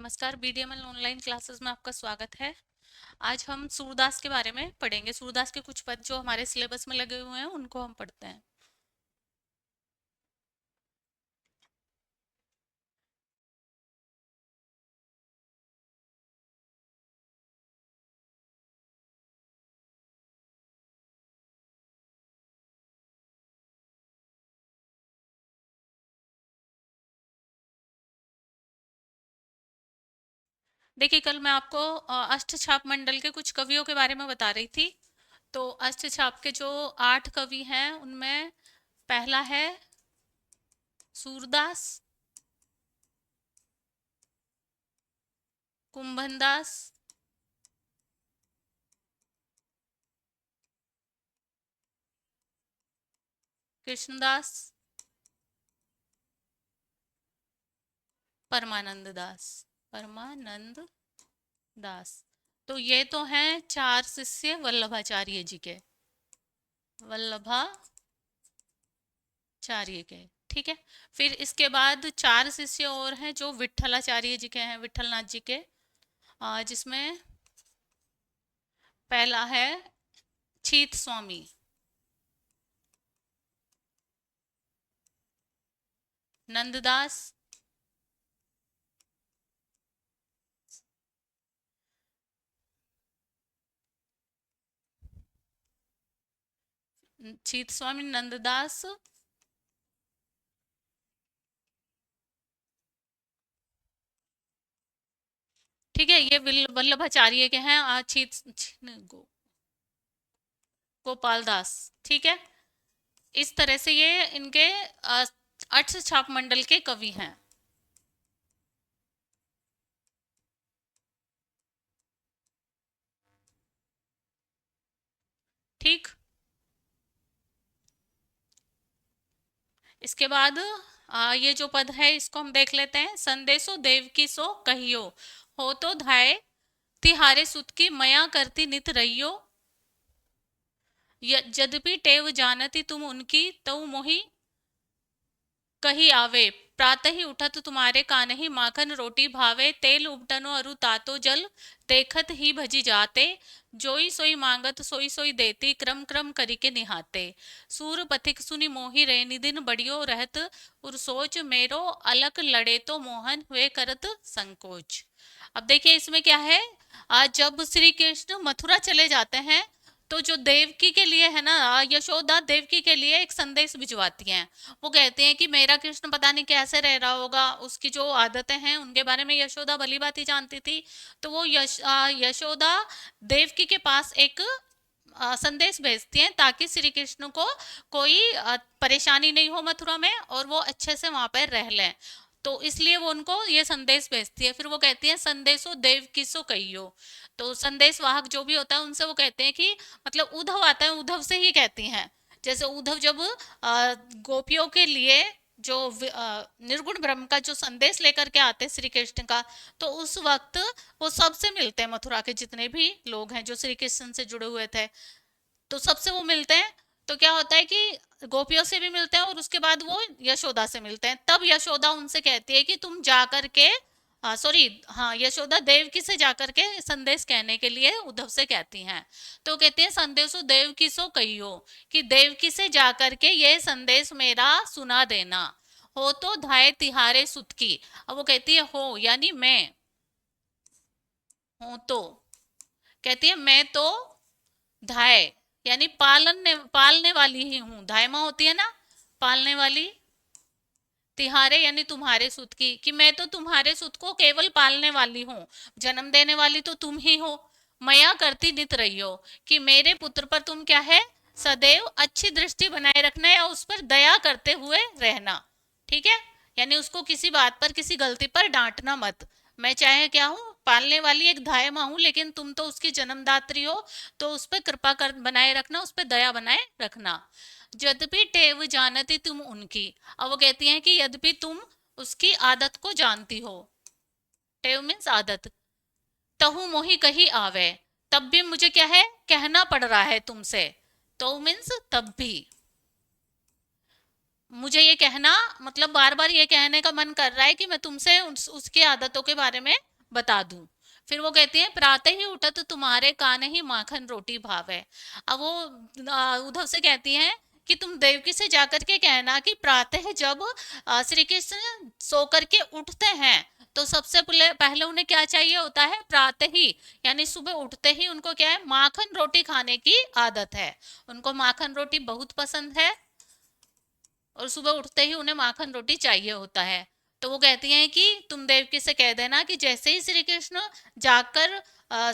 नमस्कार, बीडीएमएल online classes में आपका स्वागत है। आज हम सूरदास के बारे में पढ़ेंगे। सूरदास के कुछ पद जो हमारे सिलेबस में लगे हुए हैं उनको हम पढ़ते हैं। देखिए, कल मैं आपको अष्टछाप मंडल के कुछ कवियों के बारे में बता रही थी। तो अष्टछाप के जो 8 कवि हैं उनमें पहला है सूरदास, कुंभनदास, कृष्णदास, परमानंद दास। परमानंद दास। तो ये तो हैं 4 शिष्य वल्लभाचार्य जी के, वल्लभाचार्य के। ठीक है। फिर इसके बाद 4 शिष्य और हैं जो विट्ठलाचार्य जी के हैं, विट्ठलनाथ जी के। जिसमें पहला है छीत स्वामी, नंददास, छीत स्वामी, नंददास, ठीक है। ये वल्लभाचार्य के हैं। गोपाल दास। ठीक है। इस तरह से ये इनके अष्टछाप मंडल के कवि हैं। ठीक। इसके बाद ये जो पद है इसको हम देख लेते हैं। संदेशो देव की सो कहियो, हो तो धाय तिहारे सुत की मया करती नित रहियो। यद्यपि टेव जानती तुम उनकी, तऊ मोहि कही आवे। प्रातः ही उठत तुम्हारे कानहि, माखन रोटी भावे। तेल उबटनो अरु तातो जल, देखत ही भजी जाते। जोई सोई मांगत सोई सोई देती, क्रम क्रम करी के निहाते। सूर पथिक सुनि मोहि रे, निदिन बड़ियो रहत उर सोच। मेरो अलक लड़े तो मोहन हुए करत संकोच। अब देखिए इसमें क्या है। आज जब श्री कृष्ण मथुरा चले जाते हैं तो जो देवकी के लिए है ना, यशोदा देवकी के लिए एक संदेश भिजवाती हैं। वो कहते हैं कि मेरा कृष्ण पता नहीं कैसे रह रहा होगा, उसकी जो आदतें हैं उनके बारे में यशोदा भली भांति जानती थी। तो वो यशोदा देवकी के पास एक संदेश भेजती हैं ताकि श्री कृष्ण को कोई परेशानी नहीं हो मथुरा में और वो अच्छे से वहां पर रह लें। तो इसलिए वो उनको ये संदेश भेजती है। फिर वो कहती है संदेशो देव किसो कहियो। तो संदेश वाहक जो भी होता है उनसे वो कहते हैं कि मतलब उद्धव आता है, उद्धव से ही कहती हैं। जैसे उद्धव जब गोपियों के लिए जो निर्गुण ब्रह्म का जो संदेश लेकर के आते हैं श्री कृष्ण का, तो उस वक्त वो सबसे मिलते हैं। मथुरा के जितने भी लोग हैं जो श्री कृष्ण से जुड़े हुए थे, तो सबसे वो मिलते हैं। तो क्या होता है कि गोपियों से भी मिलते हैं और उसके बाद वो यशोदा से मिलते हैं। तब यशोदा उनसे कहती है कि तुम जा करके, सॉरी, हाँ, यशोदा देवकी से जाकर के संदेश कहने के लिए उद्धव से कहती हैं। तो कहती है संदेशो देवकी सो कहियो, कि देवकी से जाकर के ये संदेश मेरा सुना देना। हो तो धाय तिहारे सुत की। अब वो कहती है हो यानी मैं हूं, तो कहती है मैं तो धाय यानी पालने वाली ही हूँ। धाय माँ होती है ना, पालने वाली। तिहारे यानी तुम्हारे सुत की, कि मैं तो तुम्हारे सुत को केवल पालने वाली हूँ, जन्म देने वाली तो तुम ही हो। मया करती नित रही हो, कि मेरे पुत्र पर तुम क्या है, सदैव अच्छी दृष्टि बनाए रखना या उस पर दया करते हुए रहना। ठीक है। यानी उसको किसी बात पर, किसी गलती पर डांटना मत। मैं चाहे क्या हूँ, पालने वाली एक धाय माँ हूँ, लेकिन तुम तो उसकी जन्मदात्री हो, तो उस पर कृपा कर बनाए रखना, उस पर दया बनाए रखना। यद्यपि टेव जानती तुम उनकी। अब वो कहती हैं कि यद्यपि तुम उसकी आदत को जानती हो। टेव मीन्स आदत। तहु मोहि कही आवे, तब भी मुझे क्या है, कहना पड़ रहा है तुमसे। तो मीन्स तब भी मुझे ये कहना, मतलब बार बार ये कहने का मन कर रहा है कि मैं तुमसे उसकी आदतों के बारे में बता दूं। फिर वो कहती है प्रातः ही उठत तुम्हारे कान ही माखन रोटी भावे। अब वो उद्धव से कहती है कि तुम देवकी से जाकर के कहना कि प्रातः जब श्री कृष्ण सो करके उठते हैं तो सबसे पहले पहले उन्हें क्या चाहिए होता है, प्रातः ही यानी सुबह उठते ही उनको क्या है, माखन रोटी खाने की आदत है। उनको माखन रोटी बहुत पसंद है और सुबह उठते ही उन्हें माखन रोटी चाहिए होता है। तो वो कहती हैं कि तुम देवकी से कह देना कि जैसे ही श्री कृष्ण जाकर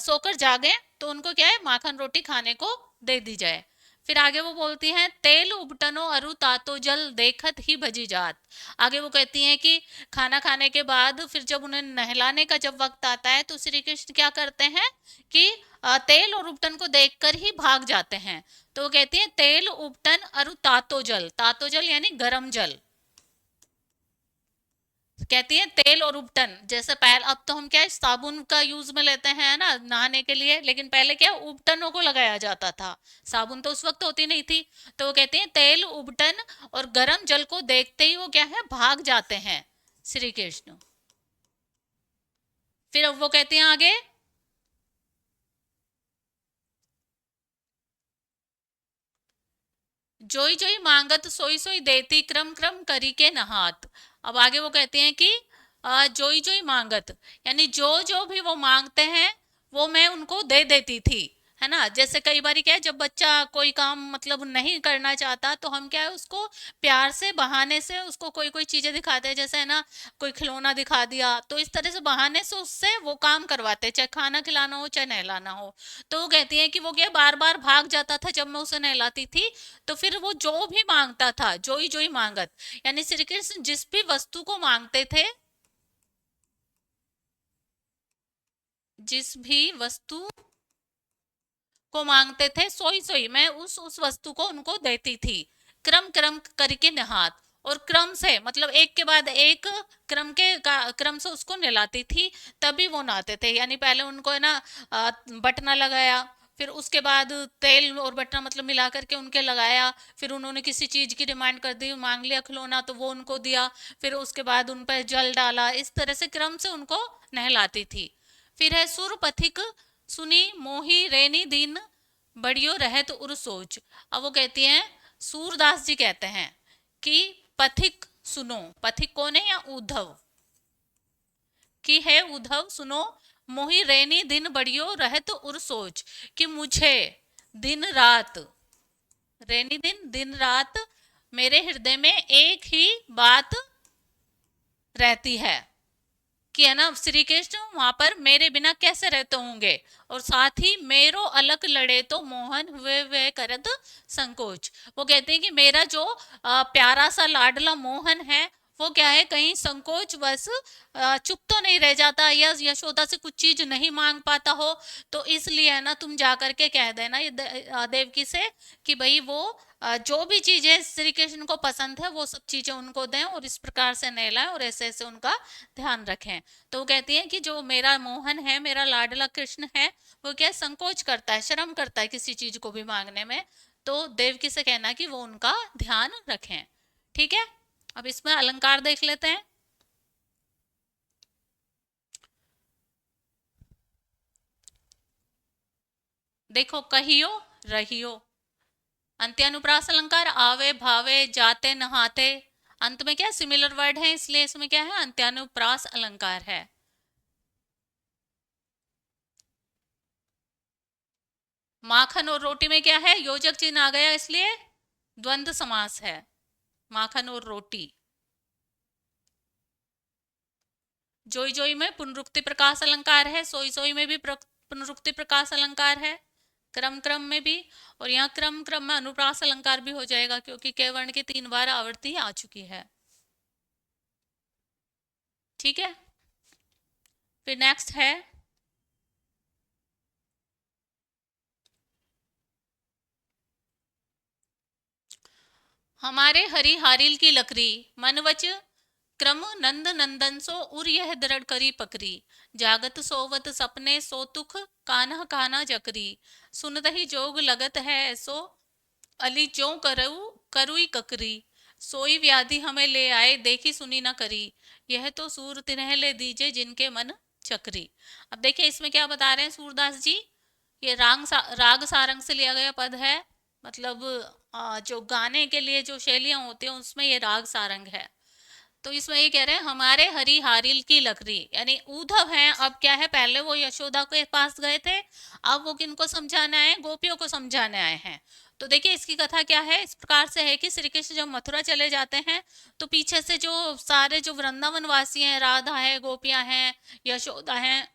सोकर जागे तो उनको क्या है, माखन रोटी खाने को दे दी जाए। फिर आगे वो बोलती हैं तेल उबटनो अरु तातो जल देखत ही भजी जात। आगे वो कहती हैं कि खाना खाने के बाद फिर जब उन्हें नहलाने का जब वक्त आता है तो श्री कृष्ण क्या करते हैं कि तेल और उबटन को देखकर ही भाग जाते हैं। तो वो कहती है तेल उपटन और तातो जल यानी गरम जल। कहती है तेल और उपटन, जैसे पहले अब तो हम क्या है, साबुन का यूज में लेते हैं ना नहाने के लिए, लेकिन पहले क्या उपटनों को लगाया जाता था, साबुन तो उस वक्त होती नहीं थी। तो वो कहती है तेल उपटन और गरम जल को देखते ही वो क्या है, भाग जाते हैं श्री कृष्ण। फिर अब वो कहती हैं आगे, जोई जोई मांगत सोई सोई देती क्रम क्रम करी के नहात। अब आगे वो कहते हैं कि जोई जोई मांगत यानी जो जो भी वो मांगते हैं वो मैं उनको दे देती थी, है ना। जैसे कई बार क्या है, जब बच्चा कोई काम मतलब नहीं करना चाहता तो हम क्या है उसको प्यार से बहाने से उसको कोई कोई चीजें दिखाते हैं, जैसे है ना कोई खिलौना दिखा दिया, तो इस तरह से बहाने से उससे वो काम करवाते हैं, चाहे खाना खिलाना हो चाहे नहलाना हो। तो वो कहती है कि वो क्या बार बार भाग जाता था जब मैं उसे नहलाती थी। तो फिर वो जो भी मांगता था, जोई जोई मांगत यानी श्री कृष्ण जिस भी वस्तु को मांगते थे, जिस भी वस्तु को मांगते थे सोई सोई मैं उस वस्तु को उनको देती थी। क्रम क्रम करके निहात, और क्रम से मतलब एक के बाद एक क्रम से उसको नहलाती थी, तभी वो नहाते थे। यानी पहले उनको है ना बटना लगाया, फिर उसके बाद तेल और बटना मतलब मिला करके उनके लगाया, फिर उन्होंने किसी चीज की डिमांड कर दी, मांग लिया खिलौना तो वो उनको दिया, फिर उसके बाद उन पर जल डाला, इस तरह से क्रम से उनको नहलाती थी। फिर है सुर पथिक सुनी मोही रेनी दिन बड़ियो रहत उर सोच। अब वो कहती हैं, सूरदास जी कहते हैं कि पथिक सुनो, पथिक कौन है, या उद्धव कि है उद्धव सुनो, मोही रेनी दिन बड़ियो रहत उर सोच, कि मुझे दिन रात, रेनी दिन दिन रात मेरे हृदय में एक ही बात रहती है कि है ना श्री कृष्ण वहां पर मेरे बिना कैसे रहते होंगे, और साथ ही मेरो अलग लड़े तो मोहन हुए वे करत संकोच। वो कहते हैं कि मेरा जो प्यारा सा लाडला मोहन है वो क्या है, कहीं संकोच बस चुप तो नहीं रह जाता या यशोदा से कुछ चीज नहीं मांग पाता हो। तो इसलिए है ना तुम जा करके कह देना ये देवकी से कि भाई वो जो भी चीजें श्री कृष्ण को पसंद है वो सब चीजें उनको दें और इस प्रकार से नहलाएं और ऐसे ऐसे उनका ध्यान रखें। तो वो कहती है कि जो मेरा मोहन है, मेरा लाडला कृष्ण है, वो क्या संकोच करता है, शर्म करता है किसी चीज को भी मांगने में। तो देवकी से कहना कि वो उनका ध्यान रखें। ठीक है, अब इसमें अलंकार देख लेते हैं। देखो कहियो रहियो, अंत्यानुप्रास अलंकार आवे भावे जाते नहाते, अंत में क्या सिमिलर वर्ड है इसलिए इसमें क्या है, अंत्यानुप्रास अलंकार है। माखन और रोटी में क्या है, योजक चिन्ह आ गया इसलिए द्वंद्व समास है, माखन और रोटी। जोई जोई में पुनरुक्ति प्रकाश अलंकार है, सोई सोई में भी पुनरुक्ति प्रकाश अलंकार है, क्रम क्रम में भी, और यहाँ क्रम क्रम में अनुप्रास अलंकार भी हो जाएगा क्योंकि क वर्ण की 3 बार आवृत्ति आ चुकी है। ठीक है, फिर नेक्स्ट है हमारे हरि हारिल की लकड़ी मनवच क्रम नंद नंदन सो उर यह दृढ़ करी पकरी, जागत सोवत सपने सो तुख कान्ह काना जकरी, सुनत ही जोग लगत है ऐसो अली ज्यों करऊ करुई ककरी, सोई व्याधि हमें ले आए देखी सुनी न करी, यह तो सूर तिन्ह ले दीजे जिनके मन चक्री। अब देखिए इसमें क्या बता रहे हैं सूरदास जी, ये राग सारंग से लिया गया पद है, मतलब जो गाने के लिए जो शैलियां होती हैं उसमें ये राग सारंग है। तो इसमें ये कह रहे हैं हमारे हरी हारिल की लकड़ी, यानी उद्धव हैं। अब क्या है, पहले वो यशोदा के पास गए थे, अब वो किनको समझाने आए हैं, गोपियों को समझाने आए हैं। तो देखिए इसकी कथा क्या है, इस प्रकार से है कि श्री कृष्ण जब मथुरा चले जाते हैं तो पीछे से जो सारे जो वृंदावन वासी हैं, राधा है, गोपियां हैं, यशोदा हैं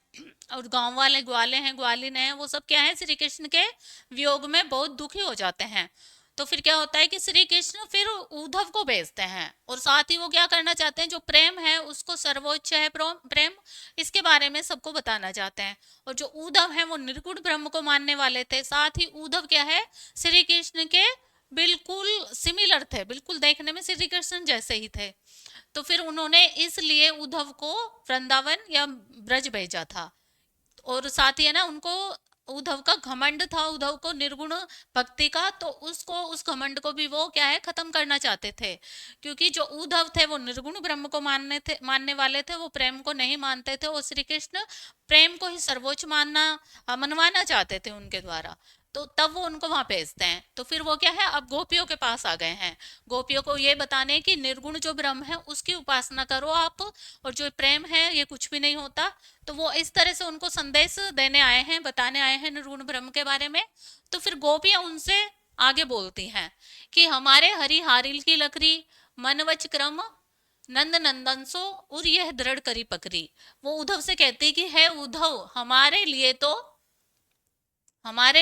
और गांव वाले ग्वाले हैं, ग्वालिन हैं, वो सब क्या है, श्री कृष्ण के वियोग में बहुत दुखी हो जाते हैं। तो फिर क्या होता है कि श्री कृष्ण फिर उद्धव को भेजते हैं, और साथ ही वो क्या करना चाहते हैं, जो प्रेम है उसको सर्वोच्च है प्रेम, इसके बारे में सबको बताना चाहते हैं। और जो उद्धव है वो निर्गुण ब्रह्म को मानने वाले थे, साथ ही उद्धव क्या है, श्री कृष्ण के बिल्कुल सिमिलर थे, बिल्कुल देखने में श्री कृष्ण जैसे ही थे। तो फिर उन्होंने इसलिए उद्धव को वृंदावन या ब्रज भेजा था। और साथ ही है ना, उनको उद्धव का घमंड था, उद्धव को निर्गुण भक्ति का, तो उसको उस घमंड को भी वो क्या है, खत्म करना चाहते थे। क्योंकि जो उद्धव थे वो निर्गुण ब्रह्म को मानने वाले थे, वो प्रेम को नहीं मानते थे, और श्री कृष्ण प्रेम को ही सर्वोच्च मनवाना चाहते थे उनके द्वारा। तो तब वो उनको वहां भेजते हैं। तो फिर वो क्या है, अब गोपियों के पास आ गए हैं, गोपियों को ये बताने कि निर्गुण जो ब्रह्म है उसकी उपासना करो आप, और जो प्रेम है ये कुछ भी नहीं होता। तो वो इस तरह से उनको संदेश देने आए हैं, बताने आए हैं निर्गुण ब्रह्म के बारे में। तो फिर गोपियां उनसे आगे बोलती हैं कि हमारे हरि हारिल की लकड़ी, मनवच क्रम नंद नंदन सो और यह दृढ़ करी पकड़ी। वो उद्धव से कहती कि है उद्धव, हमारे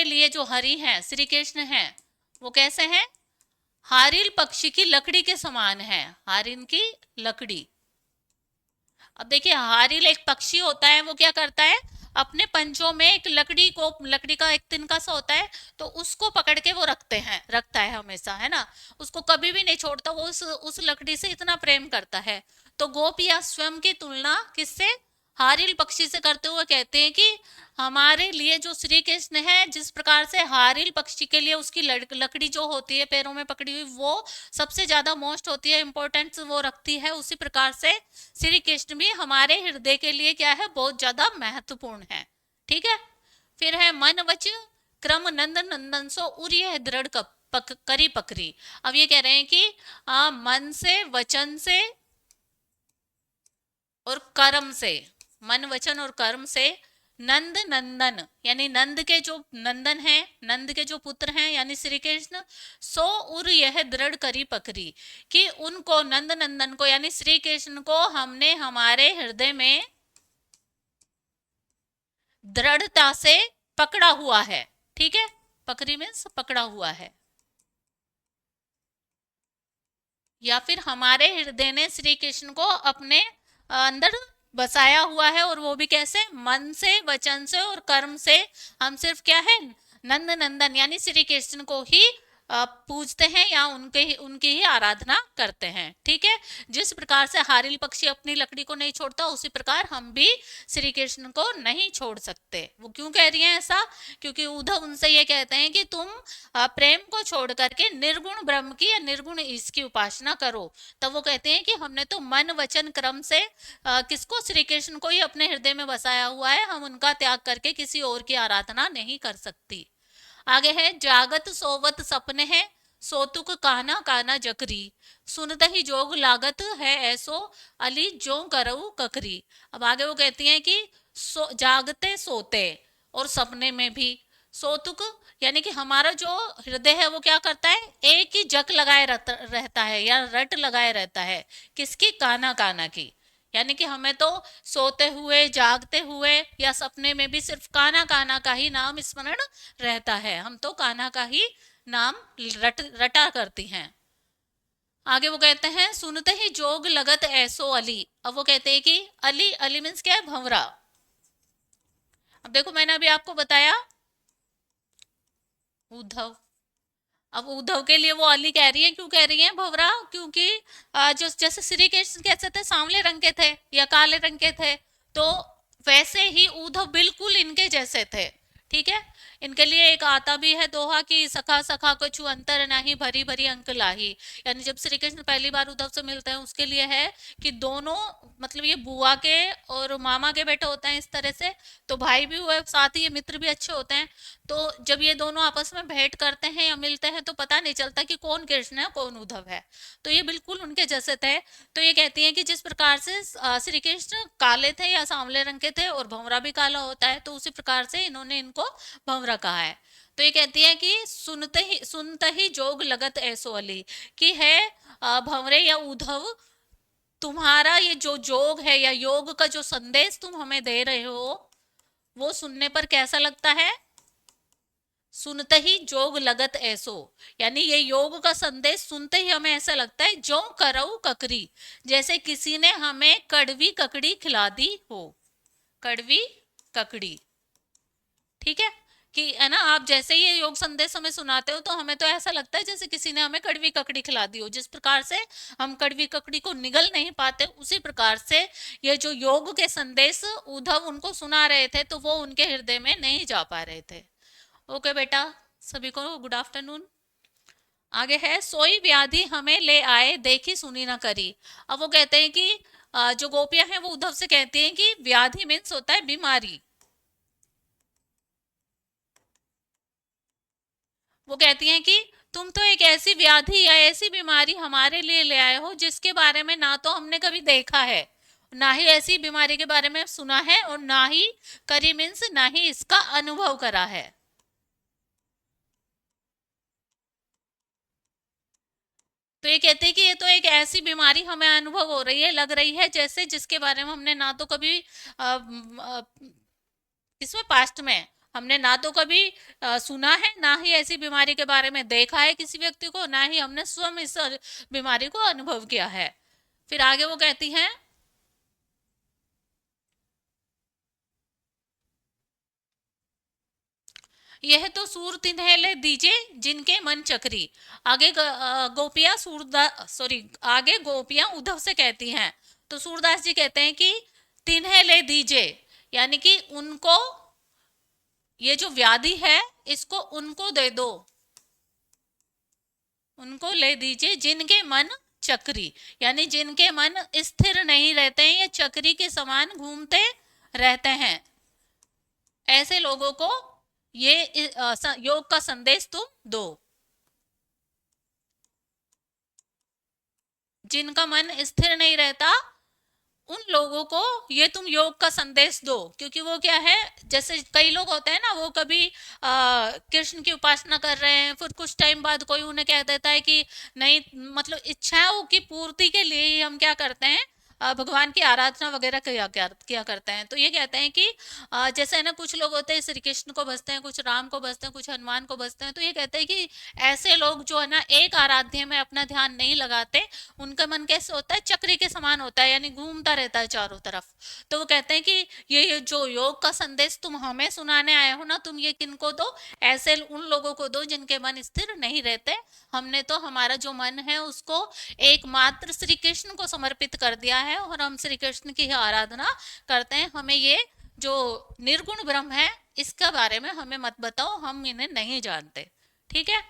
लिए जो हरि हैं, श्री कृष्ण हैं, वो कैसे हैं, हारिल पक्षी की लकड़ी के समान है, हारिन की लकड़ी। अब देखिए हारिल एक पक्षी होता है, वो क्या करता है, अपने पंजों में एक लकड़ी का एक तिनका सा होता है, तो उसको पकड़ के वो रखता है हमेशा, है ना, उसको कभी भी नहीं छोड़ता, वो उस लकड़ी से इतना प्रेम करता है। तो गोपियां स्वयं की तुलना किससे, हारिल पक्षी से करते हुए कहते हैं कि हमारे लिए जो श्री कृष्ण है, जिस प्रकार से हारिल पक्षी के लिए उसकी लकड़ी जो होती है पैरों में पकड़ी हुई, वो सबसे ज्यादा मोस्ट होती है, इंपॉर्टेंस वो रखती है, उसी प्रकार से श्री कृष्ण भी हमारे हृदय के लिए क्या है, बहुत ज्यादा महत्वपूर्ण है। ठीक है। फिर है मन वच क्रम नंद नंदन सो उर्य दृढ़ करी पकड़ी। अब ये कह रहे हैं कि मन से, वचन से और कर्म से, मन वचन और कर्म से नंद नंदन, यानी नंद के जो नंदन है, नंद के जो पुत्र हैं यानी श्री कृष्ण, सो उर यह दृढ़ करी पकड़ी, कि उनको नंद नंदन को यानी श्री कृष्ण को हमने हमारे हृदय में दृढ़ता से पकड़ा हुआ है। ठीक है, पकड़ी मीन्स पकड़ा हुआ है, या फिर हमारे हृदय ने श्री कृष्ण को अपने अंदर बसाया हुआ है, और वो भी कैसे, मन से, वचन से और कर्म से। हम सिर्फ क्या है, नंद नंदन यानी श्री कृष्ण को ही पूजते हैं, या उनकी ही आराधना करते हैं। ठीक है, जिस प्रकार से हारिल पक्षी अपनी लकड़ी को नहीं छोड़ता, उसी प्रकार हम भी श्री कृष्ण को नहीं छोड़ सकते। वो क्यों कह रही हैं ऐसा, क्योंकि उद्धव उनसे ये कहते हैं कि तुम प्रेम को छोड़ करके निर्गुण ब्रह्म की या निर्गुण ईश की उपासना करो। तब वो कहते हैं कि हमने तो मन वचन क्रम से किसको, श्री कृष्ण को ही अपने हृदय में बसाया हुआ है, हम उनका त्याग करके किसी और की आराधना नहीं कर सकती। आगे है जागत सोवत सपने है, सोतुक काना काना जकरी, सुनते ही जोग लागत है ऐसो अली जो करऊ ककरी। अब आगे वो कहती हैं कि जागते सोते और सपने में भी, सोतुक यानी कि हमारा जो हृदय है वो क्या करता है, एक ही जक लगाए रहता है या रट लगाए रहता है, किसकी, काना काना की। यानी कि हमें तो सोते हुए, जागते हुए या सपने में भी सिर्फ कान्हा कान्हा का ही नाम स्मरण रहता है, हम तो कान्हा का ही नाम रटा करती हैं। आगे वो कहते हैं सुनते ही जोग लगत ऐसो अली। अब वो कहते हैं कि अली, अली मीन्स क्या है, भंवरा। अब देखो मैंने अभी आपको बताया उद्धव, अब उद्धव के लिए वो अली कह रही है, क्यों कह रही है भंवरा, क्योंकि जो जैसे श्री कृष्ण कैसे थे, सांवले रंग के थे या काले रंग के थे, तो वैसे ही उद्धव बिल्कुल इनके जैसे थे। ठीक है। इनके लिए एक आता भी है दोहा कि सखा सखा कछु अंतर नाही, भरी भरी अंक लाही। यानी जब श्री कृष्ण पहली बार उद्धव से मिलते हैं उसके लिए है कि दोनों, मतलब ये बुआ के और मामा के बेटे होते हैं इस तरह से, तो भाई भी हुए साथ ही ये मित्र भी अच्छे होते हैं। तो जब ये दोनों आपस में भेंट करते हैं या मिलते हैं तो पता नहीं चलता कि कौन कृष्ण है कौन उद्धव है, तो ये बिल्कुल उनके जैसे थे। तो ये कहती हैं कि जिस प्रकार से श्री कृष्ण काले थे या सांवले रंग के थे और भंवरा भी काला होता है, तो उसी प्रकार से इन्होंने इनको भंवरा कहा है। तो ये कहती है कि सुनते ही जोग लगत ऐसो अली, कि है भंवरे या उद्धव, तुम्हारा ये जो जोग है या योग का जो संदेश तुम हमें दे रहे हो वो सुनने पर कैसा लगता है? सुनते ही जोग लगत ऐसो, यानी ये योग का संदेश सुनते ही हमें ऐसा लगता है जो करऊ ककरी, जैसे किसी ने हमें कड़वी ककड़ी खिला दी हो। कड़वी ककड़ी, ठीक है, कि है ना, आप जैसे ये योग संदेश हमें सुनाते हो तो हमें तो ऐसा लगता है जैसे किसी ने हमें कड़वी ककड़ी खिला दी हो। जिस प्रकार से हम कड़वी ककड़ी को निगल नहीं पाते, उसी प्रकार से ये जो योग के संदेश उद्धव उनको सुना रहे थे तो वो उनके हृदय में नहीं जा पा रहे थे। ओके बेटा, सभी को गुड आफ्टरनून। आगे है, सोई व्याधि हमें ले आए देखी सुनी ना करी। अब वो कहते हैं कि जो गोपियां हैं वो उद्धव से कहती हैं कि व्याधि मीन्स होता है बीमारी। वो कहती हैं कि तुम तो एक ऐसी व्याधि या ऐसी बीमारी हमारे लिए ले आए हो जिसके बारे में ना तो हमने कभी देखा है, ना ही ऐसी बीमारी के बारे में सुना है, और ना ही करी मीन्स ना ही इसका अनुभव करा है। तो ये कहते हैं कि ये तो एक ऐसी बीमारी हमें अनुभव हो रही है, लग रही है जैसे जिसके बारे में हमने ना तो कभी इसमें पास्ट में हमने ना तो कभी सुना है, ना ही ऐसी बीमारी के बारे में देखा है किसी व्यक्ति को, ना ही हमने स्वयं इस बीमारी को अनुभव किया है। फिर आगे वो कहती हैं, यह तो सूर तिन्हे ले दीजे जिनके मन चक्री। आगे गोपियां सूरदास, सॉरी, आगे गोपियां उद्धव से कहती हैं, तो सूरदास जी कहते हैं कि तिन्हे ले दीजे, यानी कि उनको, ये जो व्याधि है इसको उनको दे दो, उनको ले दीजिए जिनके मन चक्री, यानी जिनके मन स्थिर नहीं रहते हैं, ये चक्री के समान घूमते रहते हैं, ऐसे लोगों को ये योग का संदेश तुम दो। जिनका मन स्थिर नहीं रहता उन लोगों को ये तुम योग का संदेश दो, क्योंकि वो क्या है, जैसे कई लोग होते हैं ना, वो कभी कृष्ण की उपासना कर रहे हैं, फिर कुछ टाइम बाद कोई उन्हें कह देता है कि नहीं, मतलब इच्छाओं की पूर्ति के लिए ही हम क्या करते हैं, भगवान की आराधना वगैरह किया करते हैं। तो ये कहते हैं कि जैसे है ना, कुछ लोग होते हैं श्री कृष्ण को भजते हैं, कुछ राम को भजते हैं, कुछ हनुमान को भजते हैं, तो ये कहते हैं कि ऐसे लोग जो है ना एक आराध्य में अपना ध्यान नहीं लगाते, उनका मन कैसे होता है, चक्री के समान होता है, यानी घूमता रहता है चारों तरफ। तो वो कहते हैं कि ये जो योग का संदेश तुम हमें सुनाने आए हो ना, तुम ये किनको दो, ऐसे उन लोगों को दो जिनके मन स्थिर नहीं रहते। हमने तो हमारा जो मन है उसको एकमात्र श्री कृष्ण को समर्पित कर दिया है और हम श्री कृष्ण की ही आराधना करते हैं। हमें ये जो निर्गुण ब्रह्म है इसके बारे में हमें मत बताओ, हम इन्हें नहीं जानते। ठीक है,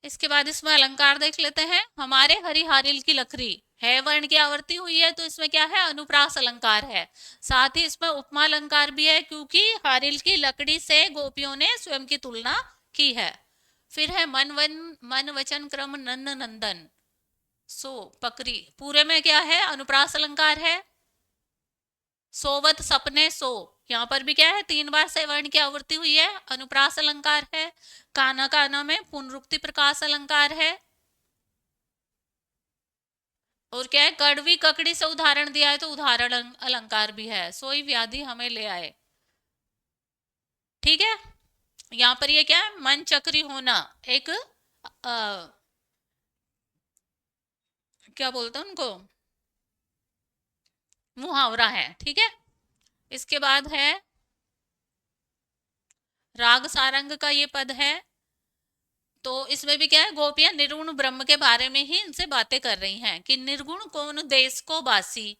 इसके बाद इसमें अलंकार देख लेते हैं। हमारे हरिहारिल की लकड़ी है वर्ण की आवर्ती हुई है, तो इसमें क्या है, अनुप्रास अलंकार है। साथ ही इसमें उपमा अलंकार भी है, क्योंकि हारिल की लकड़ी से गोपियों ने स्वयं की तुलना की है। फिर है मन वचन क्रम नंद नंदन सो पकरी, पूरे में क्या है, अनुप्रास अलंकार है। सोवत सपने सो, यहाँ पर भी क्या है, 3 बार से वर्ण की आवृत्ति हुई है, अनुप्रास अलंकार है। काना काना में पुनरुक्ति प्रकाश अलंकार है। और क्या है, कड़वी ककड़ी से उदाहरण दिया है तो उदाहरण अलंकार भी है। सोई व्याधि हमें ले आए, ठीक है। यहाँ पर ये क्या है, मन चक्री होना, एक क्या बोलते हैं उनको, मुहावरा है, ठीक है। इसके बाद है राग सारंग का ये पद है, तो इसमें भी क्या है, गोपियां निर्गुण ब्रह्म के बारे में ही इनसे बातें कर रही हैं कि निर्गुण कौन देश को बासी,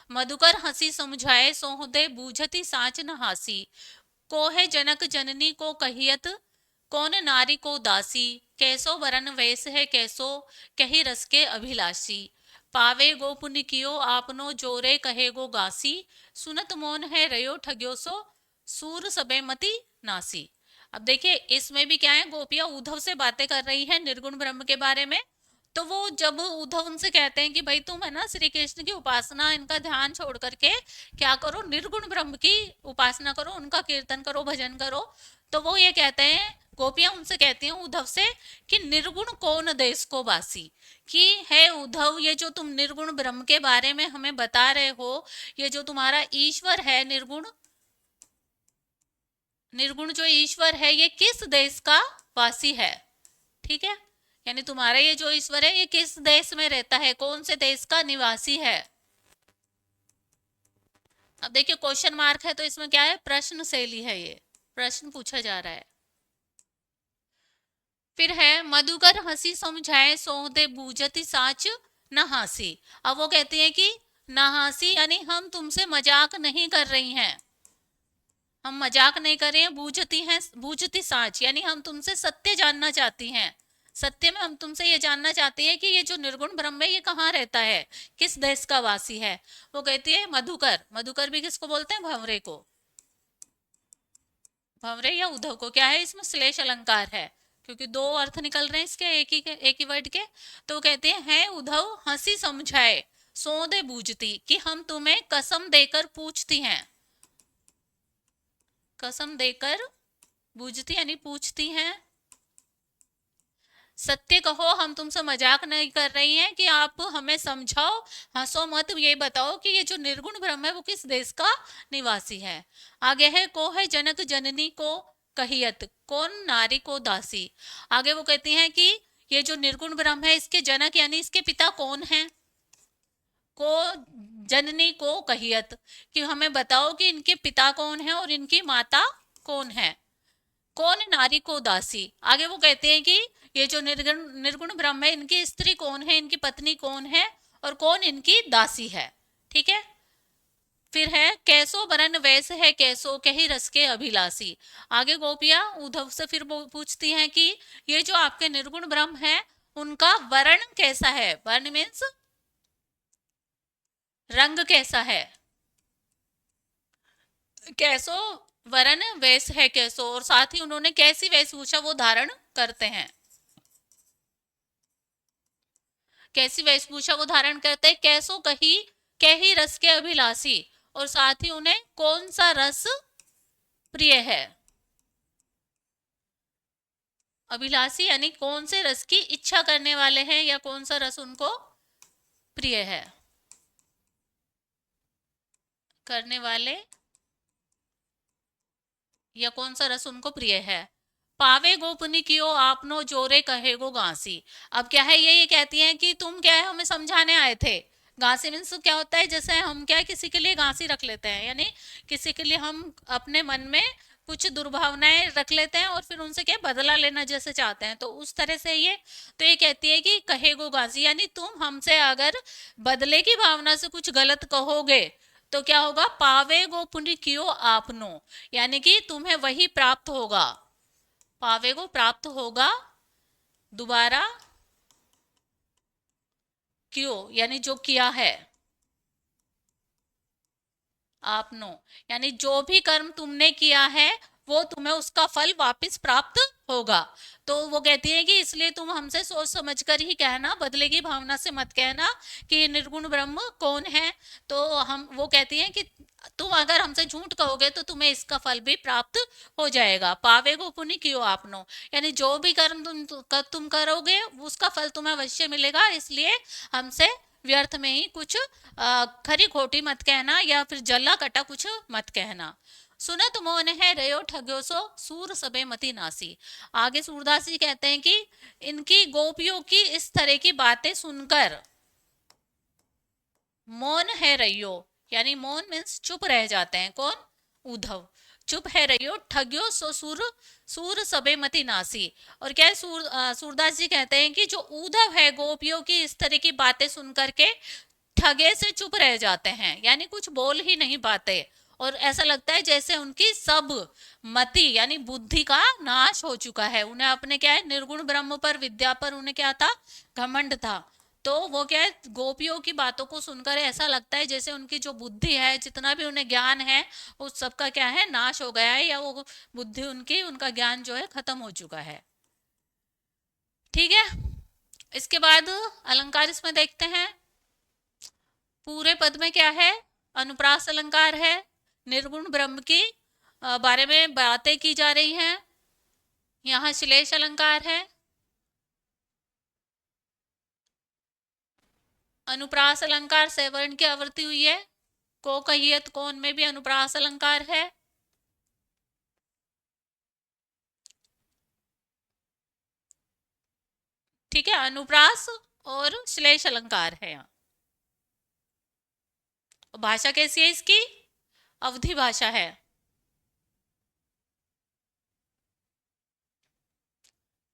मधुकर हंसी समझाए सोहदे बूझती साच न हासी, को है जनक जननी को कहियत, कौन नारी को दासी, कैसो वरन वेश है कैसो, कही रस के अभिलाषी, पावे गो पुण्य कियो आपनो जोरे कहे गो गासी, सुनत मोन है रयो ठग्यो सो, सूर सबे मति नासी। अब देखिए इसमें भी क्या है, गोपियां उद्धव से बातें कर रही हैं निर्गुण ब्रह्म के बारे में। तो वो जब उद्धव उनसे कहते हैं कि भाई तुम है ना श्री कृष्ण की उपासना, इनका ध्यान छोड़ करके क्या करो, निर्गुण ब्रह्म की उपासना करो, उनका कीर्तन करो, भजन करो। तो वो ये कहते हैं, गोपियां उनसे कहती हैं उद्धव से कि निर्गुण कौन देश को वासी, कि है उद्धव ये जो तुम निर्गुण ब्रह्म के बारे में हमें बता रहे हो, ये जो तुम्हारा ईश्वर है निर्गुण, निर्गुण जो ईश्वर है ये किस देश का वासी है। ठीक है, यानी तुम्हारा ये जो ईश्वर है ये किस देश में रहता है, कौन से देश का निवासी है। अब देखिए क्वेश्चन मार्क है तो इसमें क्या है, प्रश्न शैली है, ये प्रश्न पूछा जा रहा है। फिर है मधुकर हंसी समझाए सोहदे बूझती साच न हंसी। अब वो कहती है कि न हंसी यानी हम तुमसे मजाक नहीं कर रही हैं, हम मजाक नहीं कर रहे हैं, बूझती हैं, बूझती साच यानी हम तुमसे सत्य जानना चाहती हैं, सत्य में हम तुमसे ये जानना चाहती है कि ये जो निर्गुण ब्रह्म है ये कहाँ रहता है, किस देश का वासी है। वो कहती है मधुकर, मधुकर भी किसको बोलते हैं, भंवरे को, भंवरे या उद्धव को। क्या है इसमें श्लेष अलंकार है क्योंकि दो अर्थ निकल रहे हैं इसके एक ही वर्ड के। तो कहते हैं उद्धव हंसी समझाए सौदे बूझती, कि हम तुम्हें कसम देकर पूछती हैं, कसम देकर बूझती यानी पूछती हैं, सत्य कहो, हम तुमसे मजाक नहीं कर रही हैं, कि आप हमें समझाओ, हंसो मत, ये बताओ कि ये जो निर्गुण ब्रह्म है वो किस देश का निवासी है। आगे है को है जनक जननी को कहियत, कौन नारी को दासी। आगे वो कहती हैं कि ये जो निर्गुण ब्रह्म है इसके जनक यानी इसके पिता कौन है, को जननी को कहियत, कि हमें बताओ कि इनके पिता कौन है और इनकी माता कौन है, कौन नारी को दासी। आगे वो कहते हैं कि ये जो निर्गुण निर्गुण ब्रह्म है इनकी स्त्री कौन है, इनकी पत्नी कौन है और कौन इनकी दासी है। ठीक है, फिर है कैसो वरन वैसे है कैसो, कही रस के अभिलाषी। आगे गोपियां उद्धव से फिर पूछती हैं कि ये जो आपके निर्गुण ब्रह्म है उनका वर्ण कैसा है, वर्ण मीन्स रंग कैसा है, कैसो वरन वेश है कैसो, और साथ ही उन्होंने कैसी वेशभूषा वो धारण करते हैं, कैसी वेशभूषा वो धारण करते हैं, कैसो कही कही रस के अभिलाषी, और साथ ही उन्हें कौन सा रस प्रिय है। अभिलाषी यानी कौन से रस की इच्छा करने वाले हैं या कौन सा रस उनको प्रिय है, करने वाले या कौन सा रस उनको प्रिय है। पावे गोपनी कियो आपनो जोरे कहे गो गांसी। अब क्या है ये कहती हैं कि तुम क्या है हमें समझाने आए थे। गांसी मीन्स क्या होता है, जैसे हम क्या है किसी के लिए गांसी रख लेते हैं, यानी किसी के लिए हम अपने मन में कुछ दुर्भावनाएं रख लेते हैं और फिर उनसे क्या बदला लेना जैसे चाहते हैं, तो उस तरह से ये तो ये कहती है कि कहे गो गांसी यानी तुम हमसे अगर बदले की भावना से कुछ गलत कहोगे तो क्या होगा, पावे गो पुण्य कियो आपनो, यानी कि तुम्हें वही प्राप्त होगा, पावे को प्राप्त होगा दोबारा, क्यों यानी जो किया है, आपनो यानी जो भी कर्म तुमने किया है वो तुम्हें उसका फल वापस प्राप्त होगा। तो वो कहती है कि इसलिए तुम हमसे सोच समझकर ही कहना, बदले की भावना से मत कहना कि निर्गुण ब्रह्म कौन है। तो हम वो कहती हैं कि तुम अगर हमसे झूठ कहोगे तो तुम्हें इसका फल भी प्राप्त हो जाएगा। पावे को पुण्य क्यों आपनो, यानी जो भी कर्म तुम करोगे उसका फल तुम्हें अवश्य मिलेगा, इसलिए हमसे व्यर्थ में ही कुछ खरी खोटी मत कहना या फिर जला कटा कुछ मत कहना। सुनत मोन है रयो ठग्यो सो, सूर सबे मति नासी। आगे सूरदास जी कहते हैं कि इनकी गोपियों की इस तरह की बातें सुनकर मौन है रहियो, यानी मौन मीन्स चुप रह जाते हैं, कौन, उद्धव, चुप है रहियो ठग्यो सो सूर सूर सबे मति नासी। और क्या है सूरदास जी कहते हैं कि जो उद्धव है गोपियों की इस तरह की बातें सुन करके ठगे से चुप रह जाते हैं, यानी कुछ बोल ही नहीं पाते और ऐसा लगता है जैसे उनकी सब मति यानी बुद्धि का नाश हो चुका है। उन्हें अपने क्या है, निर्गुण ब्रह्म पर, विद्या पर उन्हें क्या था, घमंड था। तो वो क्या है, गोपियों की बातों को सुनकर ऐसा लगता है जैसे उनकी जो बुद्धि है, जितना भी उन्हें ज्ञान है, उस सबका क्या है, नाश हो गया है, या वो बुद्धि उनकी, उनका ज्ञान जो है खत्म हो चुका है। ठीक है। इसके बाद अलंकार इसमें देखते हैं। पूरे पद में क्या है, अनुप्रास अलंकार है, निर्गुण ब्रह्म की बारे में बातें की जा रही हैं। यहाँ श्लेष अलंकार है, अनुप्रास अलंकार सवर्ण की आवृत्ति हुई है। को कहियत कौन में भी अनुप्रास अलंकार है। ठीक है, अनुप्रास और श्लेष अलंकार है यहाँ। भाषा कैसी है इसकी, अवधि भाषा है।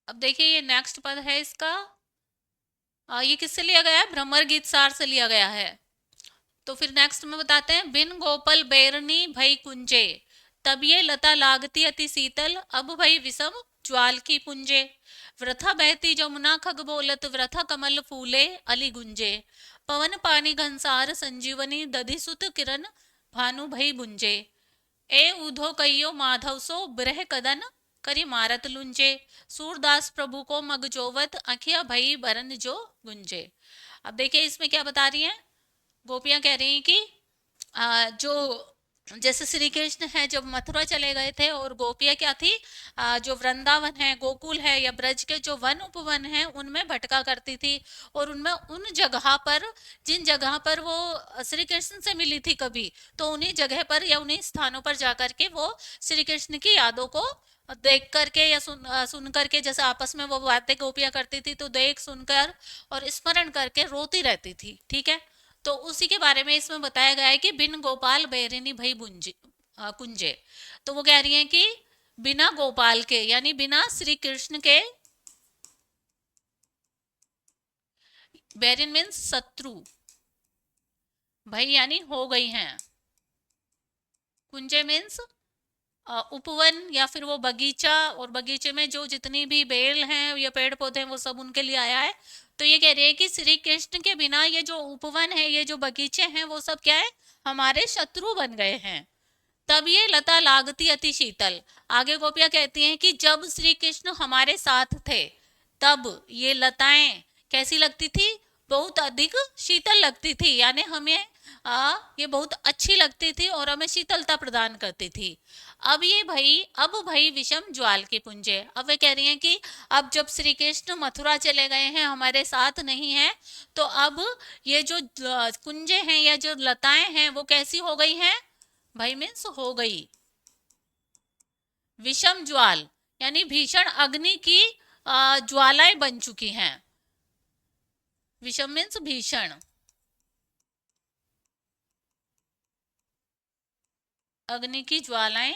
अब देखिए ये नेक्स्ट पद है इसका, ये किससे लिया गया है, भ्रमर गीत सार से लिया गया है। तो फिर नेक्स्ट में बताते हैं, बिन गोपल बैरनी भई कुंजे, तब ये लता लागती अति शीतल, अब भई विषम ज्वाल की पुंजे। वृथा बहती जमुना खग बोलत, वृथा कमल फूले अली गुंजे। पवन पानी घनसार संजीवनी, दधि सुत किरण भानु भई बुंजे। ए उधो कहियो माधव सो, ब्रह कदन करी मारत लुंजे। सूरदास प्रभु को मग जोवत, अखिया भई बरन जो गुंजे। अब देखिए इसमें क्या बता रही हैं, गोपियां कह रही हैं कि जो जैसे श्री कृष्ण है जब मथुरा चले गए थे, और गोपियां क्या थी, जो वृंदावन है, गोकुल है, या ब्रज के जो वन उपवन है, उनमें भटका करती थी। और उनमें उन जगह पर, जिन जगह पर वो श्री कृष्ण से मिली थी कभी, तो उन्हीं जगह पर या उन्हीं स्थानों पर जाकर के वो श्री कृष्ण की यादों को देख करके या सुन करके, जैसे आपस में वो बातें गोपियां करती थी, तो देख सुनकर और स्मरण करके रोती रहती थी। ठीक है, तो उसी के बारे में इसमें बताया गया है कि बिन गोपाल बैरिनी भई बुंजे कुंजे। तो वो कह रही हैं कि बिना गोपाल के, यानी बिना श्री कृष्ण के, बैरिन मीन्स शत्रु, भई यानी हो गई हैं, कुंजे मीन्स उपवन या फिर वो बगीचा, और बगीचे में जो जितनी भी बेल हैं या पेड़ पौधे हैं वो सब उनके लिए आया है। तो ये कह रही है कि श्री कृष्ण के बिना ये जो उपवन है, ये जो बगीचे हैं, वो सब क्या है, हमारे शत्रु बन गए हैं। तब ये लता लागती अति शीतल। आगे गोपियां कहती हैं कि जब श्री कृष्ण हमारे साथ थे, तब ये लताएं कैसी लगती थी, बहुत अधिक शीतल लगती थी, यानी हमें ये बहुत अच्छी लगती थी और हमें शीतलता प्रदान करती थी। अब भाई विषम ज्वाल के पुंजे। अब वे कह रही हैं कि अब जब श्री कृष्ण मथुरा चले गए हैं, हमारे साथ नहीं है, तो अब ये जो कुंजे हैं या जो लताएं हैं, वो कैसी हो गई हैं, भाई मीन्स हो गई विषम ज्वाल, यानी भीषण अग्नि की ज्वालाएं बन चुकी हैं। विषम मीन्स भीषण, अग्नि की ज्वालाएं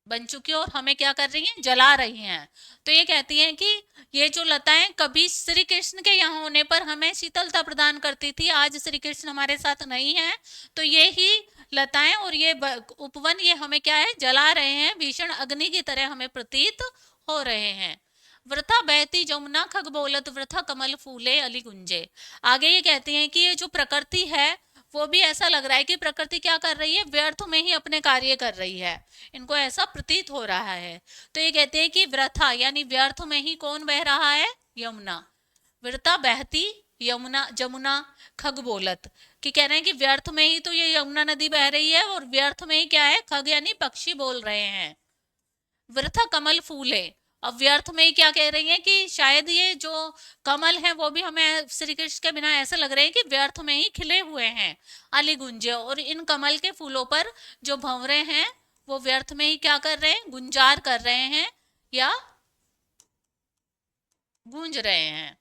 बन चुकी है और हमें क्या कर रही हैं, जला रही हैं। तो ये कहती हैं कि ये जो लताएं कभी श्री कृष्ण के यहाँ होने पर हमें शीतलता प्रदान करती थी, आज श्री कृष्ण हमारे साथ नहीं है, तो ये ही लताएं और ये उपवन, ये हमें क्या है, जला रहे हैं, भीषण अग्नि की तरह हमें प्रतीत हो रहे हैं। वृथा बहती जमुना खग बोलत, वृथा कमल फूले अली गुंजे। आगे ये कहती हैं कि ये जो प्रकृति है, वो भी ऐसा लग रहा है कि प्रकृति क्या कर रही है, व्यर्थ में ही अपने कार्य कर रही है, इनको ऐसा प्रतीत हो रहा है। तो ये कहते हैं कि वृथा यानी व्यर्थ में ही कौन बह रहा है, यमुना। वृथा बहती यमुना, जमुना खग बोलत, कि कह रहे हैं कि व्यर्थ में ही तो ये यमुना नदी बह रही है, और व्यर्थ में ही क्या है, खग यानी पक्षी बोल रहे हैं। वृथा कमल फूले, अब व्यर्थ में ही क्या कह रही है कि शायद ये जो कमल है वो भी हमें श्री कृष्ण के बिना ऐसे लग रहे हैं कि व्यर्थ में ही खिले हुए हैं, अली गुंजे। और इन कमल के फूलों पर जो भंवरे हैं, वो व्यर्थ में ही क्या कर रहे हैं, गुंजार कर रहे हैं या गूंज रहे हैं।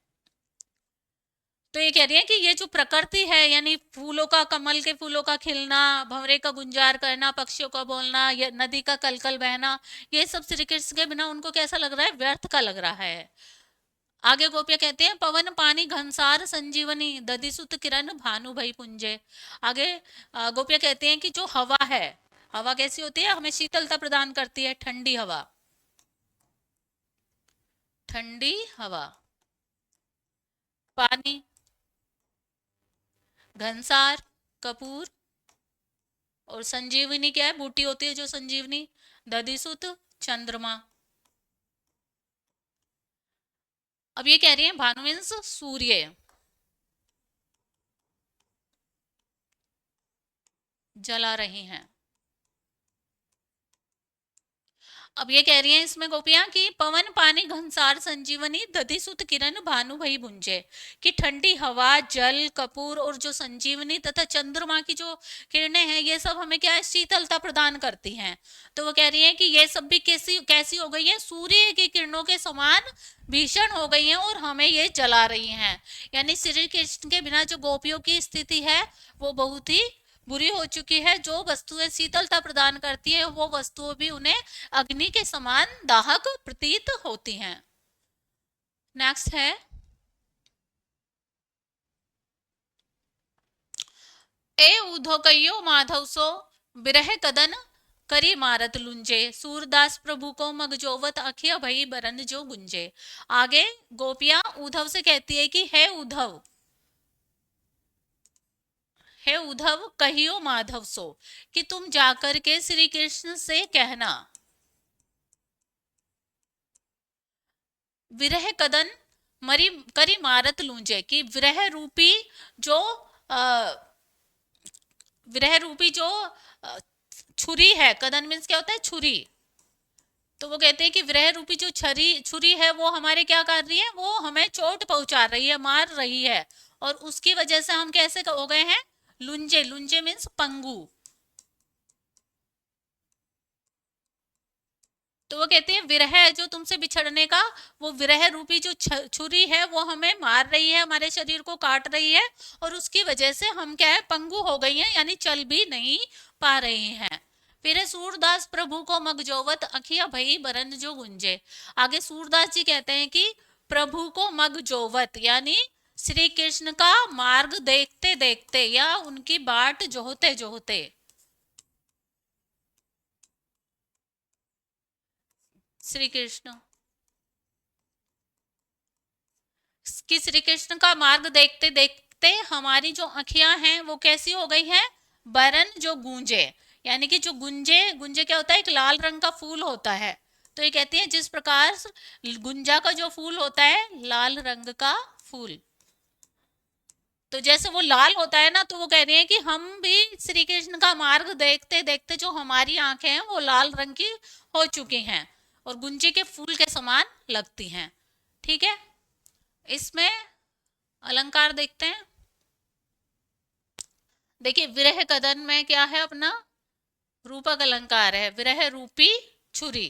तो ये कह रही है कि ये जो प्रकृति है, यानी फूलों का, कमल के फूलों का खिलना, भंवरे का गुंजार करना, पक्षियों का बोलना, या नदी का कलकल बहना, ये सब श्री कृष्ण के बिना उनको कैसा लग रहा है, व्यर्थ का लग रहा है। आगे गोपियां कहते हैं पवन पानी घनसार संजीवनी दधिसुत किरण भानु भई पुंजे। आगे गोपियां कहते हैं कि जो हवा है, हवा कैसी होती है, हमें शीतलता प्रदान करती है, ठंडी हवा, ठंडी हवा। पानी, घनसार, कपूर, और संजीवनी क्या है, बूटी होती है जो संजीवनी, दधिसुत, चंद्रमा। अब ये कह रही है भानु मीन्स सूर्य, जला रही हैं। अब ये कह रही हैं इसमें गोपियां कि पवन पानी घनसार संजीवनी दधिसुत किरण भानु भई भुंजे, कि ठंडी हवा, जल, कपूर और जो संजीवनी तथा चंद्रमा की जो किरणें हैं, ये सब हमें क्या है, शीतलता प्रदान करती हैं। तो वो कह रही है कि ये सब भी कैसी कैसी हो गई है, सूर्य की किरणों के समान भीषण हो गई हैं और हमें ये जला रही हैं। यानी श्री कृष्ण के बिना जो गोपियों की स्थिति है वो बहुत ही बुरी हो चुकी है। जो वस्तुएं शीतलता प्रदान करती है वो वस्तुएं भी उन्हें अग्नि के समान दाहक प्रतीत होती हैं। नेक्स्ट है ए उधो कयो माधव सो बिरह कदन करी मारत लुंजे, सूरदास प्रभु को मगजोवत अखिया भई बरन जो गुंजे। आगे गोपियां उद्धव से कहती है कि हे उद्धव, हे उद्धव कहियो माधव सो, कि तुम जाकर के श्री कृष्ण से कहना, विरह कदन मरी करी मारत लूंजे, कि विरह रूपी जो विरह रूपी जो छुरी है, कदन मीन्स क्या होता है, छुरी। तो वो कहते हैं कि विरह रूपी जो छुरी है वो हमारे क्या कर रही है, वो हमें चोट पहुंचा रही है, मार रही है, और उसकी वजह से हम कैसे हो गए हैं, लुंजे। लुंजे मीन्स पंगु। तो वो कहते हैं विरह जो तुमसे बिछड़ने का, वो विरह रूपी जो छुरी है वो हमें मार रही है, हमारे शरीर को काट रही है, और उसकी वजह से हम क्या है, पंगु हो गई हैं, यानी चल भी नहीं पा रही हैं। फिर सूरदास प्रभु को मगजोवत अखिया भई बरन जो गुंजे। आगे सूरदास जी कहते हैं कि प्रभु को मगजोवत यानी श्री कृष्ण का मार्ग देखते देखते या उनकी बाट जोहते जोहते, श्री कृष्ण कि श्री कृष्ण का मार्ग देखते देखते हमारी जो आंखियां हैं वो कैसी हो गई हैं, बरन जो गूंजे, यानी कि जो गुंजे, गुंजे क्या होता है, एक लाल रंग का फूल होता है। तो ये कहती है जिस प्रकार गुंजा का जो फूल होता है लाल रंग का फूल, तो जैसे वो लाल होता है ना, तो वो कह रही है कि हम भी श्री कृष्ण का मार्ग देखते देखते जो हमारी आंखें हैं वो लाल रंग की हो चुकी हैं और गुंजे के फूल के समान लगती हैं। ठीक है, इसमें अलंकार देखते हैं। देखिए विरह कदन में क्या है, अपना रूपक अलंकार है, विरह रूपी छुरी,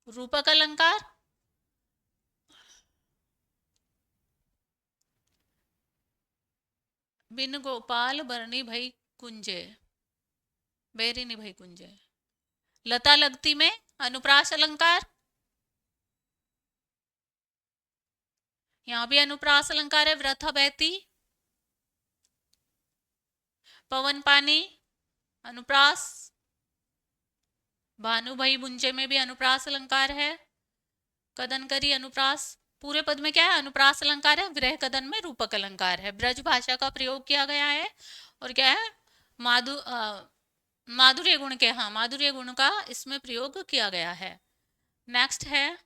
रूपक अलंकार। बिन गोपाल बरनी भई कुंजे, बेरिनी भई कुंजे। लता लगती में अनुप्रास अलंकार, यहां भी अनुप्रास अलंकार है, वृथा बहती। पवन पानी अनुप्रास, भानु भई बुंजे में भी अनुप्रास अलंकार है। कदन करी अनुप्रास, पूरे पद में क्या है, अनुप्रास अलंकार है, विरह कदन में रूपक अलंकार है। ब्रज भाषा का प्रयोग किया गया है और क्या है, माधुर्य गुण के, हाँ माधुर्य गुण का इसमें प्रयोग किया गया है। नेक्स्ट है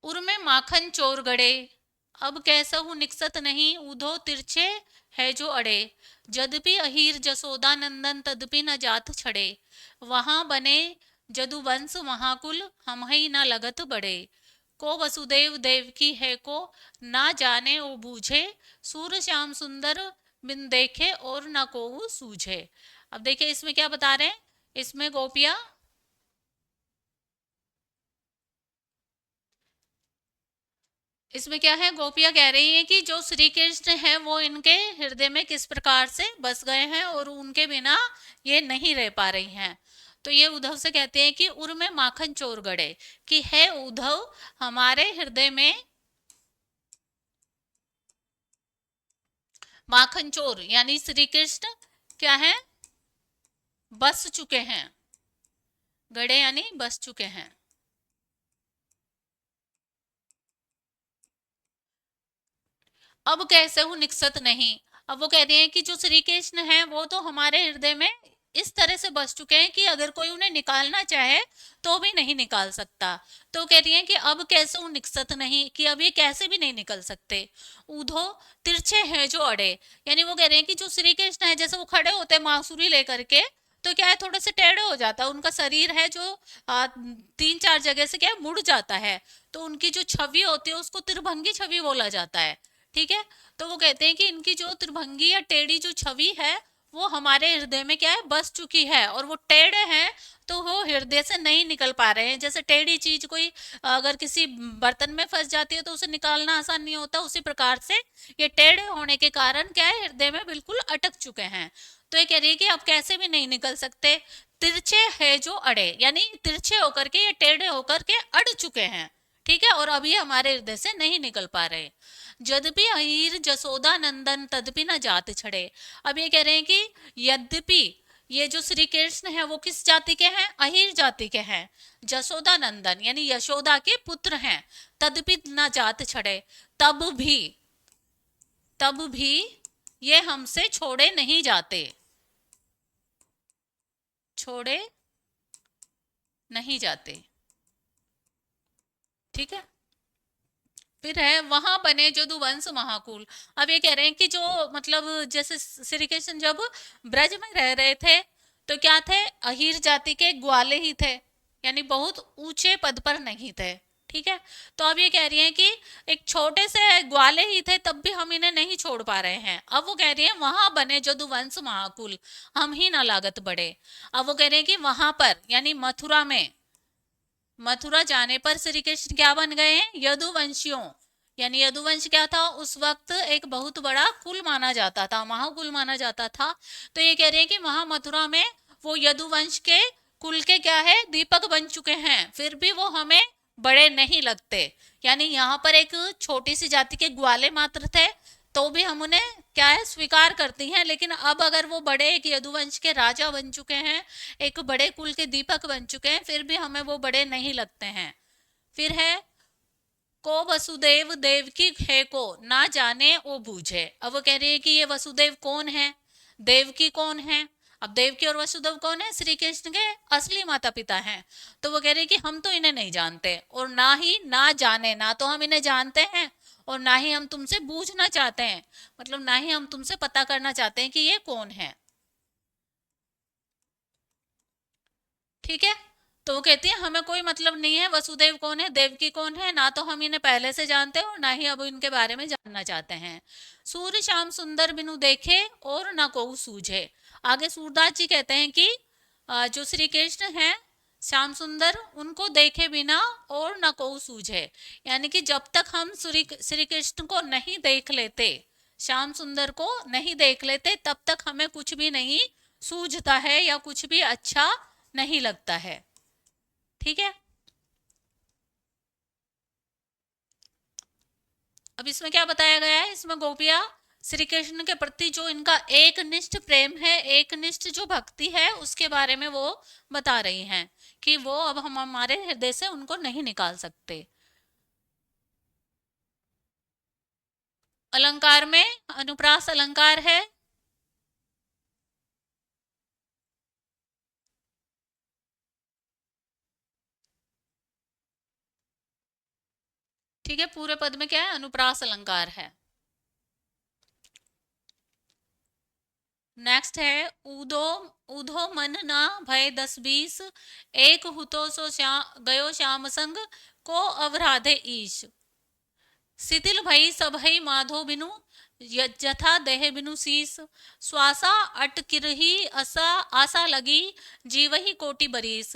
उर में माखन चोर गड़े, अब कैसहु निकसत नहीं, ऊधो तिरछे है जो अड़े, जदपि अहीर जसोदा नंदन तदपि न जात छड़े, वहां बने जदुवंश महाकुल हम ही न लगत बड़े, को वसुदेव देवकी है को ना जाने ओ बूझे, सूर श्याम सुंदर बिन देखे और न को सूझे। अब देखिए इसमें क्या बता रहे हैं, इसमें गोपियां, इसमें क्या है, गोपियां कह रही हैं कि जो श्री कृष्ण है वो इनके हृदय में किस प्रकार से बस गए हैं और उनके बिना ये नहीं रह पा रही हैं। तो ये उद्धव से कहते हैं कि उर में माखन चोर गड़े, कि है उद्धव हमारे हृदय में माखन चोर यानी श्री कृष्ण क्या है, बस चुके हैं। गड़े यानी बस चुके हैं। अब कैसे हूँ निकसत नहीं। अब वो कह रहे हैं कि जो श्री कृष्ण है वो तो हमारे हृदय में इस तरह से बस चुके हैं कि अगर कोई उन्हें निकालना चाहे तो भी नहीं निकाल सकता। तो कह रही है कि अब कैसे हूँ निकसत नहीं, कि अब ये कैसे भी नहीं निकल सकते। ऊधो तिरछे हैं जो अड़े, यानी वो कह रहे हैं कि जो श्री कृष्ण है जैसे वो खड़े होते हैं बांसुरी लेकर के, तो क्या है थोड़े से टेढ़े हो जाता है उनका शरीर है जो 3-4 जगह से क्या है मुड़ जाता है। तो उनकी जो छवि होती है उसको त्रिभंगी छवि बोला जाता है। ठीक है। तो वो कहते हैं कि इनकी जो त्रिभंगी या टेढ़ी जो छवि है वो हमारे हृदय में क्या है बस चुकी है, और वो टेढ़े हैं तो वो हृदय से नहीं निकल पा रहे हैं। जैसे टेढ़ी चीज कोई अगर किसी बर्तन में फंस जाती है तो उसे निकालना आसान नहीं होता, उसी प्रकार से ये टेढ़े होने के कारण क्या है हृदय में बिल्कुल अटक चुके हैं। तो ये कह रही है कि अब कैसे भी नहीं निकल सकते। तिरछे है जो अड़े, यानी तिरछे होकर के ये टेढ़े होकर के अड़ चुके हैं। ठीक है, और अभी हमारे हृदय से नहीं निकल पा रहे। यद्यपि अहीर जसोदा नंदन तदपि न जात छड़े। अब ये कह रहे हैं कि यद्यपि ये जो श्री कृष्ण है वो किस जाति के हैं, अहीर जाति के हैं। जसोदा नंदन यानी यशोदा के पुत्र हैं। तदपि न जात छड़े, तब भी, तब भी ये हमसे छोड़े नहीं जाते, छोड़े नहीं जाते। ठीक है। फिर है वहां बने जदुवंश महाकुल। अब ये कह रहे हैं कि जो मतलब जैसे श्री कृष्ण जब ब्रज में रह रहे थे तो क्या थे, अहीर जाति के ग्वाले ही थे, यानी बहुत ऊंचे पद पर नहीं थे। ठीक है। तो अब ये कह रही हैं कि एक छोटे से ग्वाले ही थे तब भी हम इन्हें नहीं छोड़ पा रहे हैं। अब वो कह रही हैं वहां बने जदुवंश महाकुल, हम ही ना लागत बढ़े। अब वो कह रहे हैं कि वहां पर यानी मथुरा में, मथुरा जाने पर श्री कृष्ण क्या बन गए हैं, यदुवंशियों। यानी यदुवंश क्या था उस वक्त, एक बहुत बड़ा कुल माना जाता था, महाकुल माना जाता था। तो ये कह रहे हैं कि वहां मथुरा में वो यदुवंश के कुल के क्या है दीपक बन चुके हैं, फिर भी वो हमें बड़े नहीं लगते। यानी यहाँ पर एक छोटी सी जाति के ग्वाले मात्र थे तो भी हम उन्हें क्या है स्वीकार करती हैं, लेकिन अब अगर वो बड़े एक यदुवंश के राजा बन चुके हैं, एक बड़े कुल के दीपक बन चुके हैं, फिर भी हमें वो बड़े नहीं लगते हैं। फिर है को वसुदेव देव की है को ना जाने वो बूझे। अब वो कह रही है कि ये वसुदेव कौन है, देवकी कौन है। अब देवकी और वसुदेव कौन है, श्री कृष्ण के असली माता पिता हैं। तो वो कह रही है कि हम तो इन्हें नहीं जानते, और ना ही ना जाने, ना तो हम इन्हें जानते हैं और ना ही हम तुमसे बूझना चाहते हैं, मतलब ना ही हम तुमसे पता करना चाहते हैं कि ये कौन है। ठीक है। तो वो कहती है हमें कोई मतलब नहीं है वसुदेव कौन है देवकी कौन है, ना तो हम इन्हें पहले से जानते हैं और ना ही अब इनके बारे में जानना चाहते हैं। सूर्य श्याम सुंदर बिनु देखे और ना को सूझे। आगे सूरदास जी कहते हैं कि जो श्री कृष्ण हैं श्याम सुंदर उनको देखे बिना और न को सूझे, यानी कि जब तक हम श्री श्री कृष्ण को नहीं देख लेते, श्याम सुंदर को नहीं देख लेते, तब तक हमें कुछ भी नहीं सूझता है या कुछ भी अच्छा नहीं लगता है। ठीक है। अब इसमें क्या बताया गया है, इसमें गोपियां श्री कृष्ण के प्रति जो इनका एक निष्ठ प्रेम है, एक निष्ठ जो भक्ति है उसके बारे में वो बता रही हैं कि वो अब हम हमारे हृदय से उनको नहीं निकाल सकते। अलंकार में अनुप्रास अलंकार है। ठीक है, पूरे पद में क्या है, अनुप्रास अलंकार है। नेक्स्ट है ऊधो, ऊधो मन ना भय 10-20, एक हुतो सो गयो श्याम संग को अवराधे ईश। शिथिल भई सबहि माधो बिनु, जथा देह बिनु शीस। श्वासा अटकिरही असा आशा लगी, जीवही कोटि बरीस।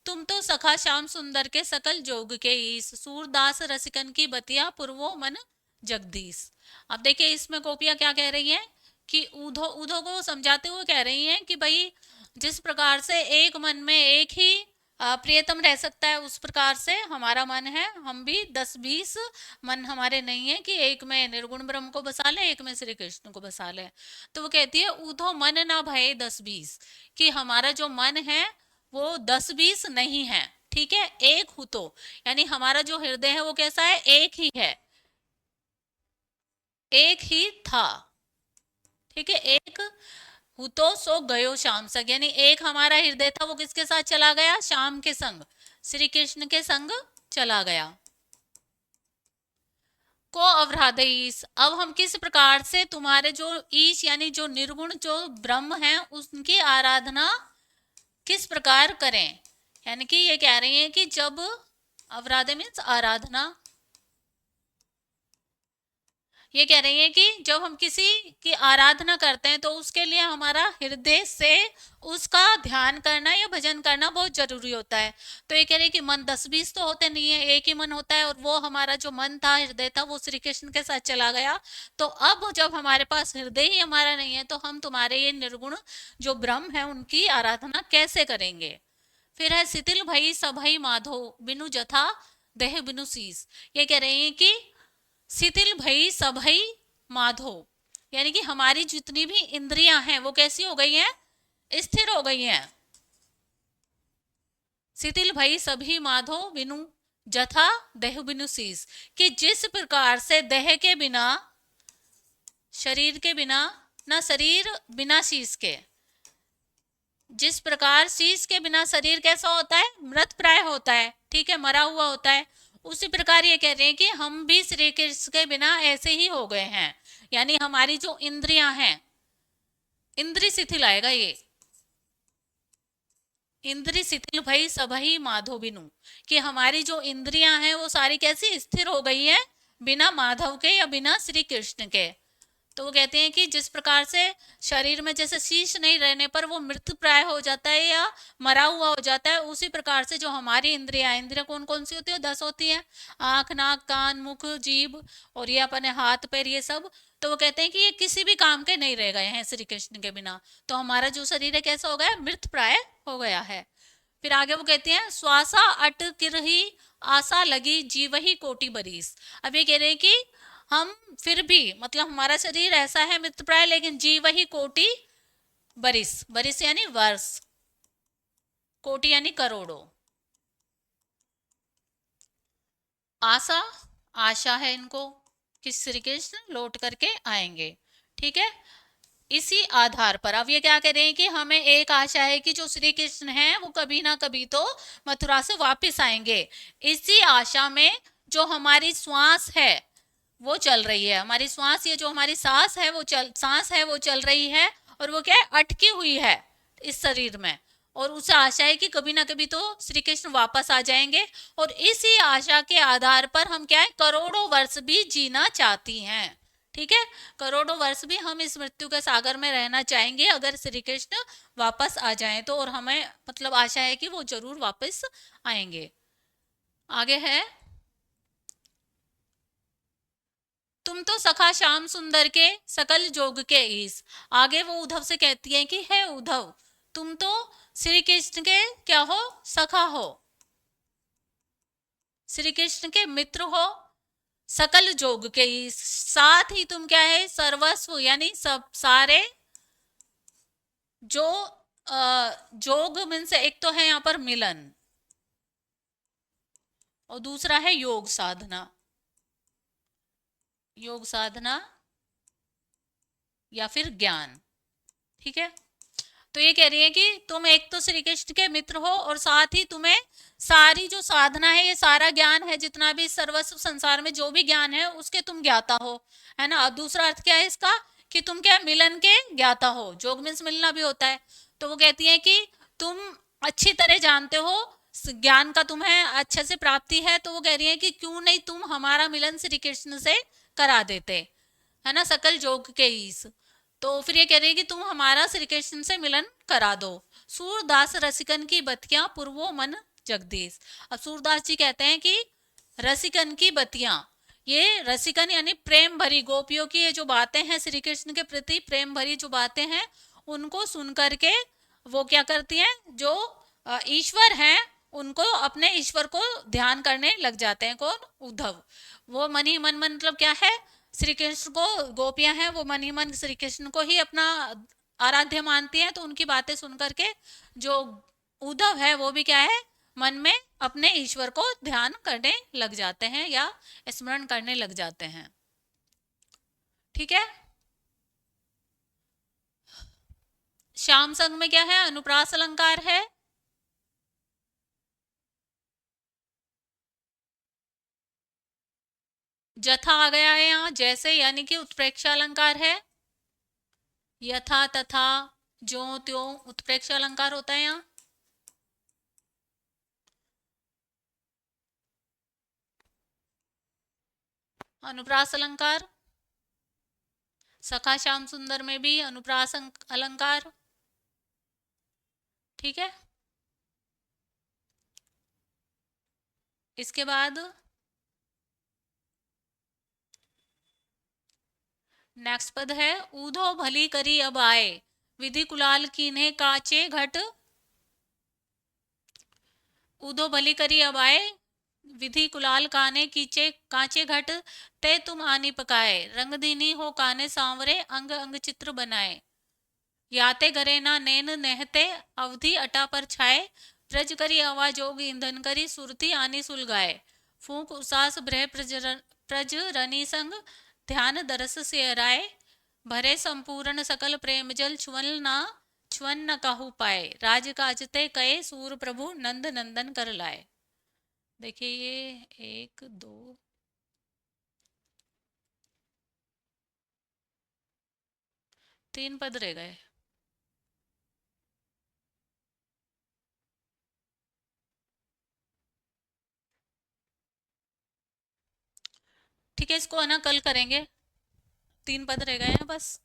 तुम तो सखा श्याम सुंदर के सकल जोग के ईस, सूरदास रसिकन की बतिया पुरवो मन जगदीश। अब देखिए इसमें गोपियां क्या कह रही हैं कि ऊधो ऊधो को समझाते हुए कह रही हैं कि भाई जिस प्रकार से एक मन में एक ही प्रियतम रह सकता है, उस प्रकार से हमारा मन है, हम भी 10-20 मन हमारे नहीं है कि एक में निर्गुण ब्रह्म को बसा ले, एक में श्री कृष्ण को बसा ले। तो वो कहती है ऊधो मन ना भये 10-20, कि हमारा जो मन है वो 10-20 नहीं है, ठीक है, एक हूँ तो, यानी हमारा जो हृदय है वो कैसा है, एक ही है, एक ही था, ठीक है, एक हूँ तो सो गयो श्याम संग, यानी एक हमारा हृदय था, वो किसके साथ चला गया, श्याम के संग, श्री कृष्ण के संग चला गया। को अवराधईस, अब हम किस प्रकार से तुम्हारे जो ईश यानी जो निर्गुण जो ब्रह्म है उनकी आराधना किस प्रकार करें, यानी कि ये कह रही है कि जब अवराधे मीन्स आराधना, ये कह रही है कि जब हम किसी की आराधना करते हैं तो उसके लिए हमारा हृदय से उसका ध्यान करना या भजन करना बहुत जरूरी होता है। तो ये कह रही है कि मन 10-20 तो होते नहीं है, एक ही मन होता है, और वो हमारा जो मन था, हृदय था, वो श्री कृष्ण के साथ चला गया। तो अब जब हमारे पास हृदय ही हमारा नहीं है तो हम तुम्हारे ये निर्गुण जो ब्रह्म है उनकी आराधना कैसे करेंगे। फिर है शिथिल भई सभई माधो बिनु जथा देह बिनु शीस, ये कह रही है कि शिथिल भई सभई माधो, यानी कि हमारी जितनी भी इंद्रियां हैं वो कैसी हो गई हैं, स्थिर हो गई हैं। शिथिल भई सभी माधो बिनु जथा देह बिनु शीस, कि जिस प्रकार से देह के बिना, शरीर के बिना, ना शरीर बिना शीस के, जिस प्रकार शीश के बिना शरीर कैसा होता है, मृत प्राय होता है, ठीक है, मरा हुआ होता है, उसी प्रकार ये कह रहे हैं कि हम भी श्री कृष्ण के बिना ऐसे ही हो गए हैं, यानी हमारी जो इंद्रियां हैं, इंद्रिय शिथिल आएगा ये, इंद्रिय शिथिल भई सबही माधो बिनु, कि हमारी जो इंद्रियां हैं वो सारी कैसी स्थिर हो गई है बिना माधव के या बिना श्री कृष्ण के। तो वो कहते हैं कि जिस प्रकार से शरीर में जैसे शीश नहीं रहने पर वो मृत प्राय हो जाता है या मरा हुआ हो जाता है, उसी प्रकार से जो हमारी इंद्रियां, इंद्रियां कौन कौन सी होती है, 10 होती है, आंख नाक कान मुख जीभ और ये अपने हाथ पैर ये सब। तो वो कहते हैं कि ये किसी भी काम के नहीं रह गए हैं श्री कृष्ण के बिना, तो हमारा जो शरीर है कैसा हो गया, मृत प्राय हो गया है। फिर आगे वो कहते हैं श्वासा अट किरही आशा लगी जीव ही कोटि बरीस, अब ये कह रहे हैं कि हम फिर भी मतलब हमारा शरीर ऐसा है मृतप्राय, लेकिन जीव ही कोटि बरिस, बरिस यानी वर्ष, कोटि यानी करोड़ों, आशा, आशा है इनको कि श्री कृष्ण लौट करके आएंगे, ठीक है। इसी आधार पर अब ये क्या कह रहे हैं कि हमें एक आशा है कि जो श्री कृष्ण हैं वो कभी ना कभी तो मथुरा से वापस आएंगे। इसी आशा में जो हमारी श्वास है वो चल रही है, हमारी श्वास, ये जो हमारी सांस है वो चल रही है, और वो क्या है, अटकी हुई है इस शरीर में, और उसे आशा है कि कभी ना कभी तो श्री कृष्ण वापस आ जाएंगे, और इसी आशा के आधार पर हम क्या है, करोड़ों वर्ष भी जीना चाहती हैं, ठीक है, करोड़ों वर्ष भी हम इस मृत्यु के सागर में रहना चाहेंगे अगर श्री कृष्ण वापस आ जाएं तो, और हमें मतलब आशा है कि वो जरूर वापस आएंगे। आगे है, तुम तो सखा श्याम सुंदर के सकल जोग के ईस, आगे वो उद्धव से कहती है कि हे उद्धव, तुम तो श्री कृष्ण के क्या हो, सखा हो, श्री कृष्ण के मित्र हो, सकल जोग के ईस, साथ ही तुम क्या है, सर्वस्व यानी सब सारे जो जोग मीन्स एक तो है यहाँ पर मिलन और दूसरा है योग साधना, योग साधना या फिर ज्ञान, ठीक है। तो ये कह रही है कि तुम एक तो श्री कृष्ण के मित्र हो और साथ ही तुम्हें सारी जो साधना है, ये सारा ज्ञान है, जितना भी सर्वस्व संसार में जो भी ज्ञान है उसके तुम ज्ञाता हो, है ना। और दूसरा अर्थ क्या है इसका, कि तुम क्या मिलन के ज्ञाता हो, जोग मीन्स मिलना भी होता है। तो वो कहती है कि तुम अच्छी तरह जानते हो, ज्ञान का तुम्हें अच्छे से प्राप्ति है, तो वो कह रही है कि क्यों नहीं तुम हमारा मिलन श्री कृष्ण से करा देते, है ना, सकल जोग के ईस। तो फिर ये कह रही है कि तुम हमारा श्री कृष्ण से मिलन करा दो। सूरदास रसिकन की बतियां पूर्वो मन जगदीश, अब सूरदास जी कहते हैं कि रसिकन की बतियां, ये रसिकन यानी प्रेम भरी, गोपियों की ये जो बातें हैं श्री कृष्ण के प्रति प्रेम भरी जो बातें हैं उनको सुन करके वो क्या करती हैं, जो ईश्वर हैं उनको, अपने ईश्वर को ध्यान करने लग जाते हैं। कौन? उद्धव। वो मन ही मन, मतलब क्या है, श्री कृष्ण को, गोपियां हैं वो मन ही मन श्री कृष्ण को ही अपना आराध्य मानती हैं, तो उनकी बातें सुन करके जो उद्धव है वो भी क्या है, मन में अपने ईश्वर को ध्यान करने लग जाते हैं या स्मरण करने लग जाते हैं। ठीक है। श्याम संग में क्या है, अनुप्रास अलंकार है। जथा आ गया है यहाँ, जैसे यानी कि उत्प्रेक्षा अलंकार है। यथा तथा, जो त्यों, उत्प्रेक्षा अलंकार होता है यहाँ। अनुप्रास अलंकार, सखा श्याम सुंदर में भी अनुप्रास अलंकार। ठीक है। इसके बाद नेक्स्ट पद है, ऊधो भली करी अब आए, विधि कुलाल कीन्हे काचे घट। ऊधो भली करी अब आए, विधि कुलाल काने कीचे कांचे घट। ते तुम आनी पकाए, रंग दीनी हो काने सांवरे, अंग अंग चित्र बनाए। याते घरे ना नैन नहते, अवधि अटा पर छाए। ब्रज करी अवाजोग ईंधन करी, सुरती आनी सुलगाए। फूंक उसास भ्रह प्रज रनी संग, ध्यान दरस से अराए। भरे संपूर्ण सकल प्रेम जल, छुअन न काहू पाए। राज काज ते कहे, सूर प्रभु नंद नंदन कर लाए। देखिए ये एक दो, तीन पद रह गए। ठीक है, इसको है ना कल करेंगे, तीन पद रह गए हैं बस।